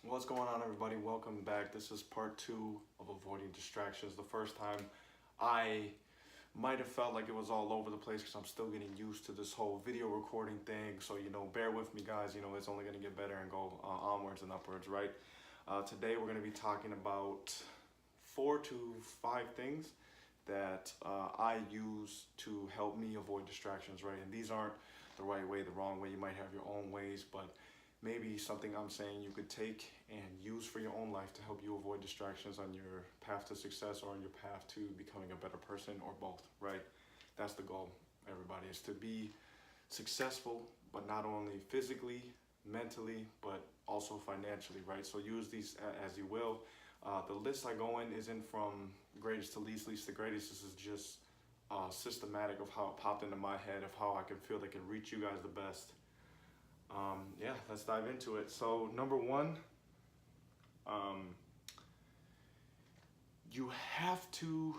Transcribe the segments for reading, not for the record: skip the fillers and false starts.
What's going on, everybody? Welcome back. This is part two of avoiding distractions. The first time I might have felt like it was all over the place because I'm still getting used to this whole video recording thing. So, bear with me, guys. It's only going to get better and go onwards and upwards, right? Today, we're going to be talking about 4 to 5 things that I use to help me avoid distractions, right? And these aren't the right way, the wrong way. You might have your own ways, but maybe something I'm saying you could take and use for your own life to help you avoid distractions on your path to success or on your path to becoming a better person, or both, right? That's the goal, everybody, is to be successful, but not only physically, mentally, but also financially, right? So use these as you will. The list I go in isn't from greatest to least to greatest. This is just systematic of how it popped into my head, of how I can feel that can reach you guys the best. Yeah, let's dive into it. So number one, you have to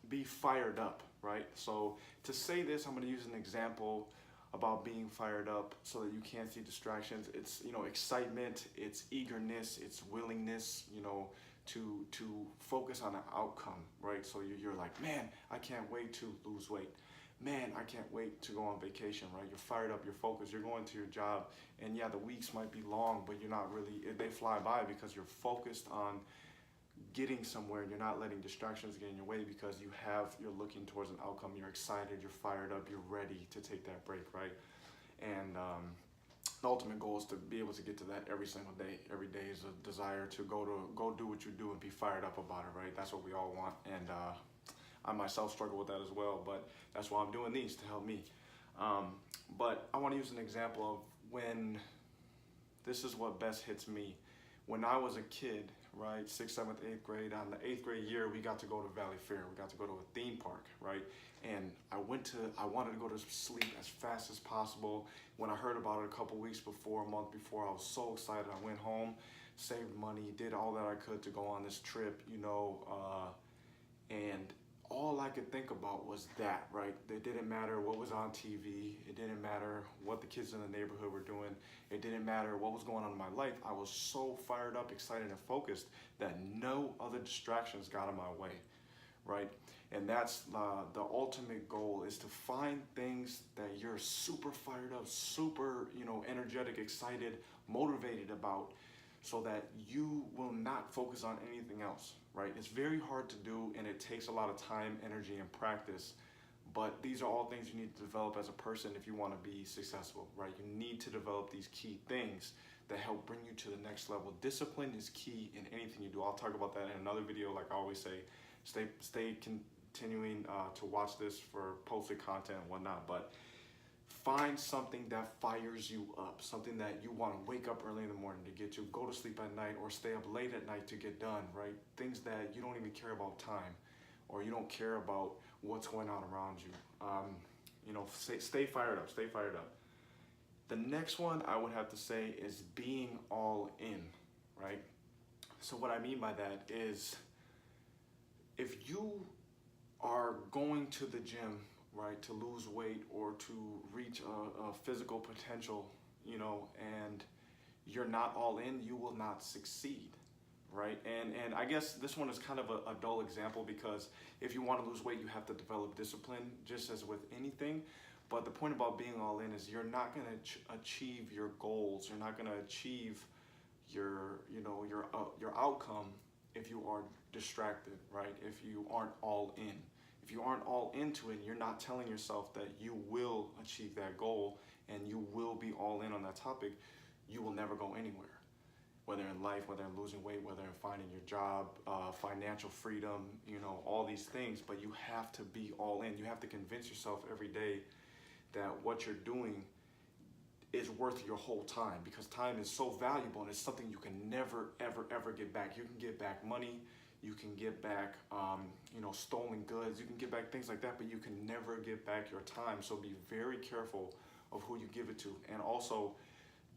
be fired up, right? So to say this, I'm going to use an example about being fired up so that you can't see distractions. It's, excitement, it's eagerness, it's willingness, to focus on an outcome, right? So you're like, man, I can't wait to lose weight. Man, I can't wait to go on vacation, right? You're fired up, you're focused, you're going to your job, and yeah, the weeks might be long, but you're not really, they fly by because you're focused on getting somewhere and you're not letting distractions get in your way because you're looking towards an outcome, you're excited, you're fired up, you're ready to take that break, right? And the ultimate goal is to be able to get to that every single day. Every day is a desire to go do what you do and be fired up about it, right? That's what we all want, and I myself struggle with that as well, but that's why I'm doing these, to help me. But I want to use an example of when this is what best hits me. When I was a kid, right, 6th, 7th, 8th grade, on the 8th grade year, we got to go to Valley Fair. We got to go to a theme park, right? And I wanted to go to sleep as fast as possible. When I heard about it a couple weeks before, a month before, I was so excited. I went home, saved money, did all that I could to go on this trip, and all I could think about was that, right? It didn't matter what was on TV. It didn't matter what the kids in the neighborhood were doing. It didn't matter what was going on in my life. I was so fired up, excited, and focused that no other distractions got in my way, right? And that's the ultimate goal, is to find things that you're super fired up, super, energetic, excited, motivated about, so that you will not focus on anything else, right? It's very hard to do, and it takes a lot of time, energy, and practice, but these are all things you need to develop as a person if you want to be successful, right? You need to develop these key things that help bring you to the next level. Discipline is key in anything you do. I'll talk about that in another video. Like I always say, stay continuing to watch this for posted content and whatnot, but find something that fires you up, something that you want to wake up early in the morning to get to, go to sleep at night, or stay up late at night to get done, right? Things that you don't even care about time, or you don't care about what's going on around you. Stay fired up, stay fired up. The next one I would have to say is being all in, right? So what I mean by that is, if you are going to the gym, right, to lose weight or to reach a physical potential, and you're not all in, you will not succeed, right? And I guess this one is kind of a dull example, because if you want to lose weight, you have to develop discipline, just as with anything. But the point about being all in is you're not going to achieve your goals. You're not going to achieve your outcome if you are distracted, right? If you aren't all in. If you aren't all into it, you're not telling yourself that you will achieve that goal and you will be all in on that topic, you will never go anywhere. Whether in life, whether in losing weight, whether in finding your job, financial freedom, all these things, but you have to be all in. You have to convince yourself every day that what you're doing is worth your whole time, because time is so valuable and it's something you can never, ever, ever get back. You can get back money, you can get back, stolen goods, you can get back things like that, but you can never get back your time. So be very careful of who you give it to. And also,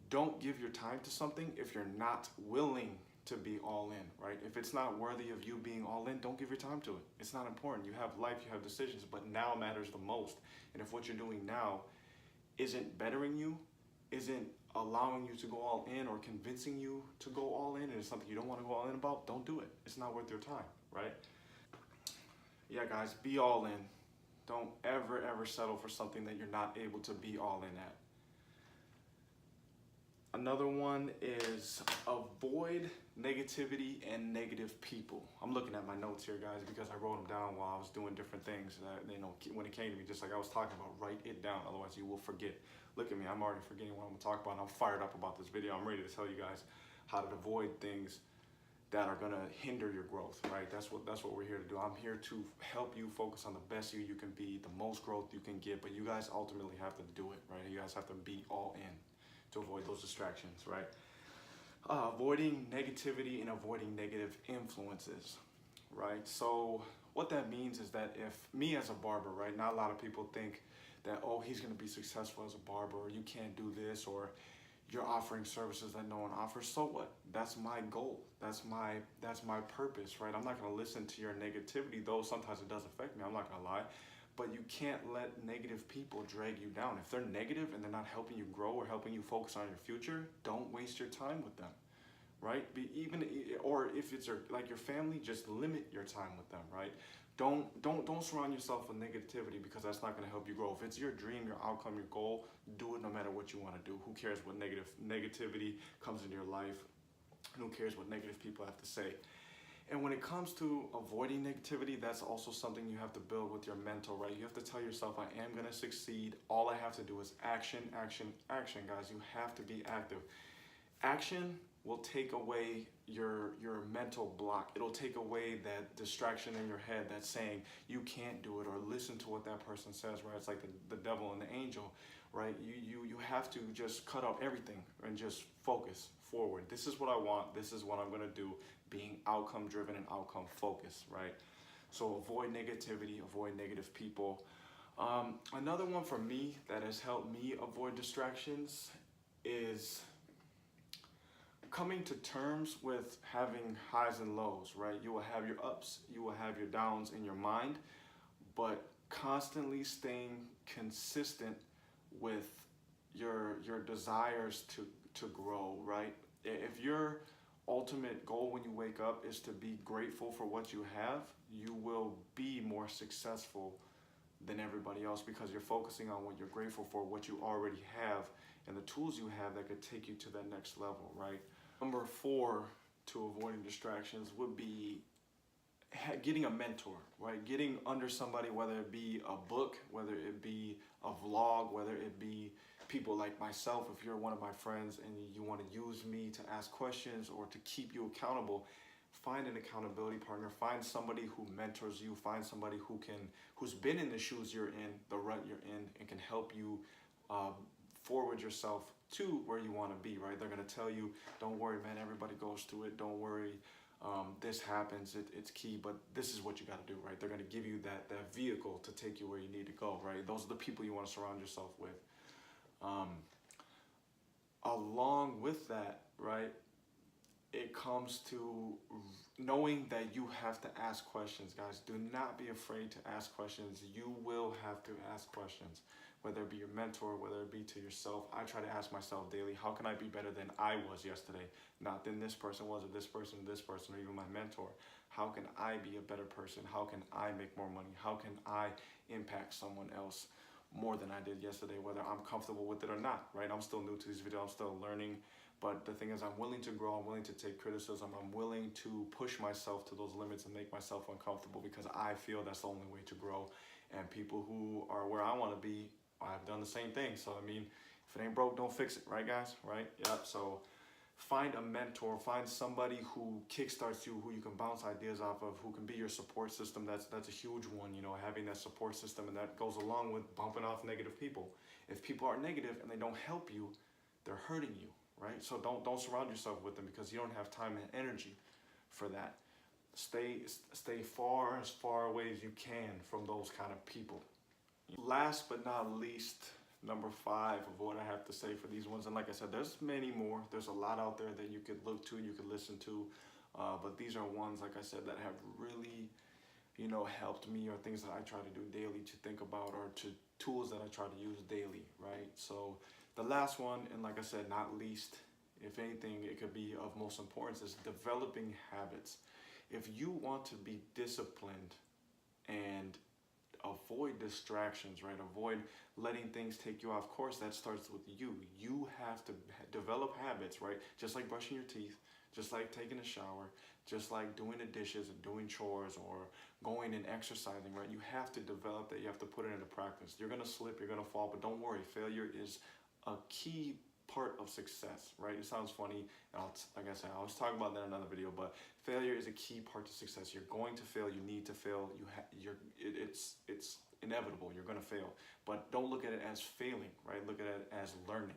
don't give your time to something if you're not willing to be all in, right? If it's not worthy of you being all in, don't give your time to it. It's not important. You have life, you have decisions, but now matters the most. And if what you're doing now isn't bettering you, isn't allowing you to go all in or convincing you to go all in and it's something you don't want to go all in about, don't do it. It's not worth your time, right? Yeah, guys, be all in. Don't ever settle for something that you're not able to be all in at. Another one is avoid negativity and negative people. I'm looking at my notes here, guys, because I wrote them down while I was doing different things. When it came to me, just like I was talking about, write it down, otherwise you will forget. Look at me, I'm already forgetting what I'm gonna talk about. And I'm fired up about this video. I'm ready to tell you guys how to avoid things that are gonna hinder your growth, right? That's what we're here to do. I'm here to help you focus on the best you can be, the most growth you can get, but you guys ultimately have to do it, right? You guys have to be all in to avoid those distractions, right? Avoiding negativity and avoiding negative influences, right? So what that means is that if me as a barber, right, not a lot of people think that, oh, he's gonna be successful as a barber, or you can't do this, or you're offering services that no one offers. So what? That's my goal. That's my purpose, right? I'm not gonna listen to your negativity, though sometimes it does affect me, I'm not gonna lie. But you can't let negative people drag you down. If they're negative and they're not helping you grow or helping you focus on your future, don't waste your time with them, right? Or if it's like your family, just limit your time with them, right? Don't surround yourself with negativity because that's not going to help you grow. If it's your dream, your outcome, your goal, do it no matter what you want to do. Who cares what negativity comes into your life? Who cares what negative people have to say? And when it comes to avoiding negativity, that's also something you have to build with your mental, right? You have to tell yourself, I am going to succeed. All I have to do is action, action, action, guys. You have to be active. Action will take away your mental block. It'll take away that distraction in your head that's saying you can't do it, or listen to what that person says, right? It's like the devil and the angel, right? You have to just cut out everything and just focus forward. This is what I want. This is what I'm going to do. Being outcome driven and outcome focused, right? So avoid negativity, avoid negative people. Another one for me that has helped me avoid distractions is coming to terms with having highs and lows, right? You will have your ups, you will have your downs in your mind, but constantly staying consistent with your desires to grow, right? If your ultimate goal when you wake up is to be grateful for what you have, you will be more successful than everybody else because you're focusing on what you're grateful for, what you already have, and the tools you have that could take you to that next level, right? Number 4 to avoiding distractions would be getting a mentor, right? Getting under somebody, whether it be a book, whether it be a vlog, whether it be people like myself. If you're one of my friends and you want to use me to ask questions or to keep you accountable, find an accountability partner. Find somebody who mentors you. Find somebody who's been in the shoes you're in, the rut you're in, and can help you forward yourself to where you want to be, right? They're going to tell you, don't worry, man, everybody goes through it. Don't worry, this happens, it's key, but this is what you got to do, right? They're going to give you that vehicle to take you where you need to go, right? Those are the people you want to surround yourself with. Along with that, right, it comes to knowing that you have to ask questions, guys. Do not be afraid to ask questions. You will have to ask questions, whether it be your mentor, whether it be to yourself. I try to ask myself daily, how can I be better than I was yesterday? Not than this person was, or this person, or even my mentor. How can I be a better person? How can I make more money? How can I impact someone else more than I did yesterday, whether I'm comfortable with it or not, right? I'm still new to this video, I'm still learning, but the thing is, I'm willing to grow, I'm willing to take criticism, I'm willing to push myself to those limits and make myself uncomfortable because I feel that's the only way to grow. And people who are where I want to be, I've done the same thing. So, I mean, if it ain't broke, don't fix it, right, guys? Right? Yep. So find a mentor, find somebody who kickstarts you, who you can bounce ideas off of, who can be your support system. That's a huge one, you know, having that support system, and that goes along with bumping off negative people. If people are negative and they don't help you, they're hurting you, right? So don't surround yourself with them because you don't have time and energy for that. Stay as far away as you can from those kind of people. Last but not least, number 5 of what I have to say for these ones, and like I said, there's many more. There's a lot out there that you could look to, you could listen to, but these are ones, like I said, that have really, you know, helped me, or things that I try to do daily to think about, or to tools that I try to use daily, right? So The last one, and like I said, not least, if anything, it could be of most importance, is developing habits. If you want to be disciplined and avoid distractions, right? Avoid letting things take you off course. That starts with you. You have to develop habits, right? Just like brushing your teeth, just like taking a shower, just like doing the dishes and doing chores or going and exercising, right? You have to develop that. You have to put it into practice. You're going to slip, you're going to fall, but don't worry. Failure is a key part of success, right? It sounds funny. Like I said, I was talking about that in another video, but failure is a key part to success. You're going to fail. You need to fail. It's inevitable. You're going to fail, but don't look at it as failing, right? Look at it as learning.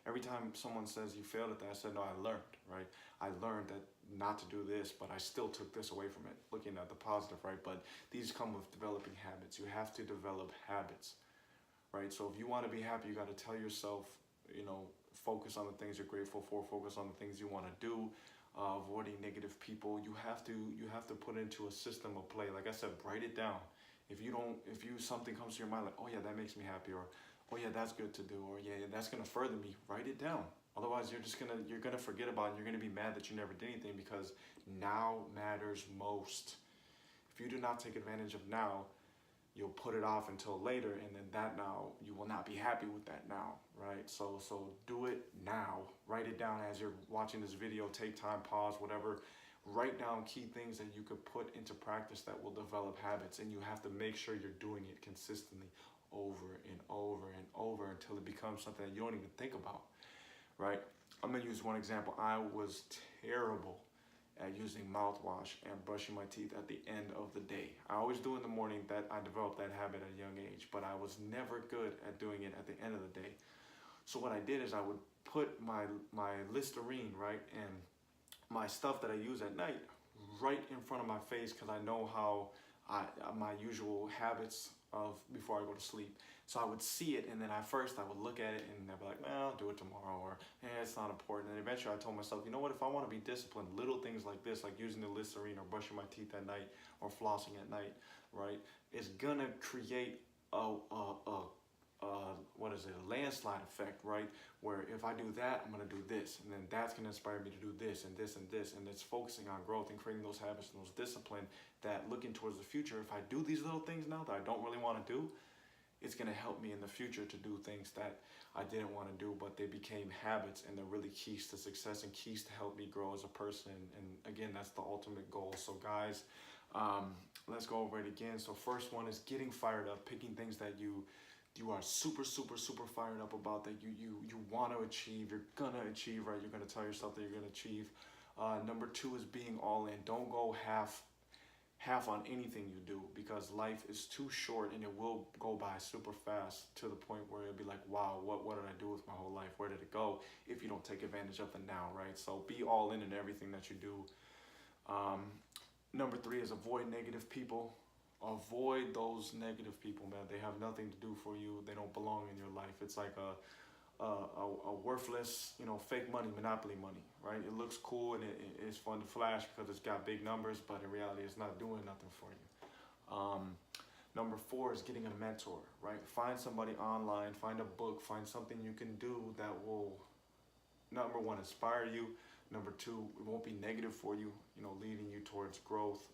Every time someone says you failed at that, I said, no, I learned, right? I learned that not to do this, but I still took this away from it, looking at the positive, right? But these come with developing habits. You have to develop habits, right? So if you want to be happy, you got to tell yourself, focus on the things you're grateful for, focus on the things you want to do, avoiding negative people. You have to put it into a system of play. Like I said, write it down. If something comes to your mind like, oh yeah, that makes me happy, or oh yeah, that's good to do, or yeah, that's gonna further me, write it down. Otherwise, you're gonna forget about it, and you're gonna be mad that you never did anything, because now matters most. If you do not take advantage of now, you'll put it off until later, and then that now, you will not be happy with that now, right? So do it now. Write it down as you're watching this video. Take time, pause, whatever. Write down key things that you could put into practice that will develop habits, and you have to make sure you're doing it consistently over and over and over until it becomes something that you don't even think about, right? I'm gonna use one example. I was terrible at using mouthwash and brushing my teeth at the end of the day. I always do in the morning. That I developed that habit at a young age, but I was never good at doing it at the end of the day. So what I did is I would put my Listerine, right, and my stuff that I use at night right in front of my face, because I know how my usual habits of before I go to sleep. So I would see it, and then at first I would look at it and I'd be like, well, I'll do it tomorrow, or it's not important. And eventually I told myself, you know what, if I want to be disciplined, little things like this, like using the Listerine or brushing my teeth at night or flossing at night, right, it's gonna create a landslide effect, right? Where if I do that, I'm gonna do this, and then that's gonna inspire me to do this and this and this, and it's focusing on growth and creating those habits and those discipline that looking towards the future. If I do these little things now that I don't really want to do, it's gonna help me in the future to do things that I didn't want to do, but they became habits, and they're really keys to success and keys to help me grow as a person. And again, that's the ultimate goal. So guys, let's go over it again. So first one is getting fired up, picking things that you are super fired up about, that you want to achieve, you're gonna achieve, right? You're gonna tell yourself that you're gonna achieve. Number 2 is being all in. Don't go half on anything you do, because life is too short and it will go by super fast, to the point where it'll be like, wow, what did I do with my whole life? Where did it go? If you don't take advantage of the now, right? So be all in everything that you do. Number 3 is avoid negative people. Avoid those negative people, man. They have nothing to do for you. They don't belong in your life. It's like a worthless, fake money, monopoly money, right? It looks cool and it's fun to flash because it's got big numbers, but in reality, it's not doing nothing for you. Number 4 is getting a mentor, right? Find somebody online, find a book, find something you can do that will, number 1, inspire you. Number 2, it won't be negative for you, leading you towards growth,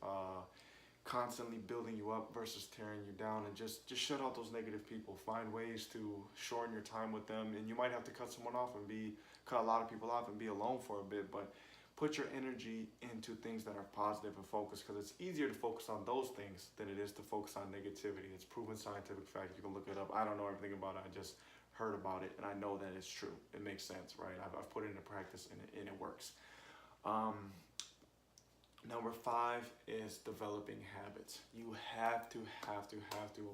constantly building you up versus tearing you down. And just shut out those negative people. Find ways to shorten your time with them, and you might have to cut someone off and cut a lot of people off and be alone for a bit, but put your energy into things that are positive and focused, because it's easier to focus on those things than it is to focus on negativity. It's proven scientific fact. You can look it up. I don't know everything about it. I just heard about it, and I know that it's true. It makes sense, right? I've put it into practice, and it works. Number 5 is developing habits. You have to,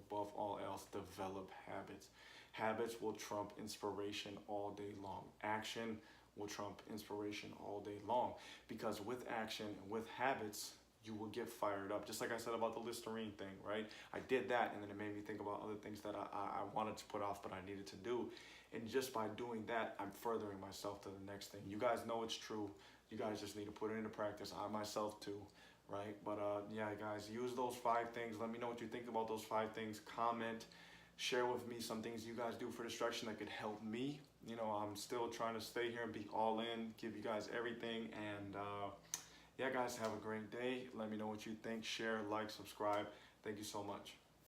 above all else, develop habits. Habits will trump inspiration all day long. Action will trump inspiration all day long, because with action and with habits, you will get fired up. Just like I said about the Listerine thing, right? I did that, and then it made me think about other things that I wanted to put off, but I needed to do. And just by doing that, I'm furthering myself to the next thing. You guys know it's true. You guys just need to put it into practice. I myself too, right? But yeah, guys, use those 5 things. Let me know what you think about those 5 things. Comment, share with me some things you guys do for distraction that could help me. you know, I'm still trying to stay here and be all in, give you guys everything. And yeah, guys, have a great day. Let me know what you think. Share, like, subscribe. Thank you so much.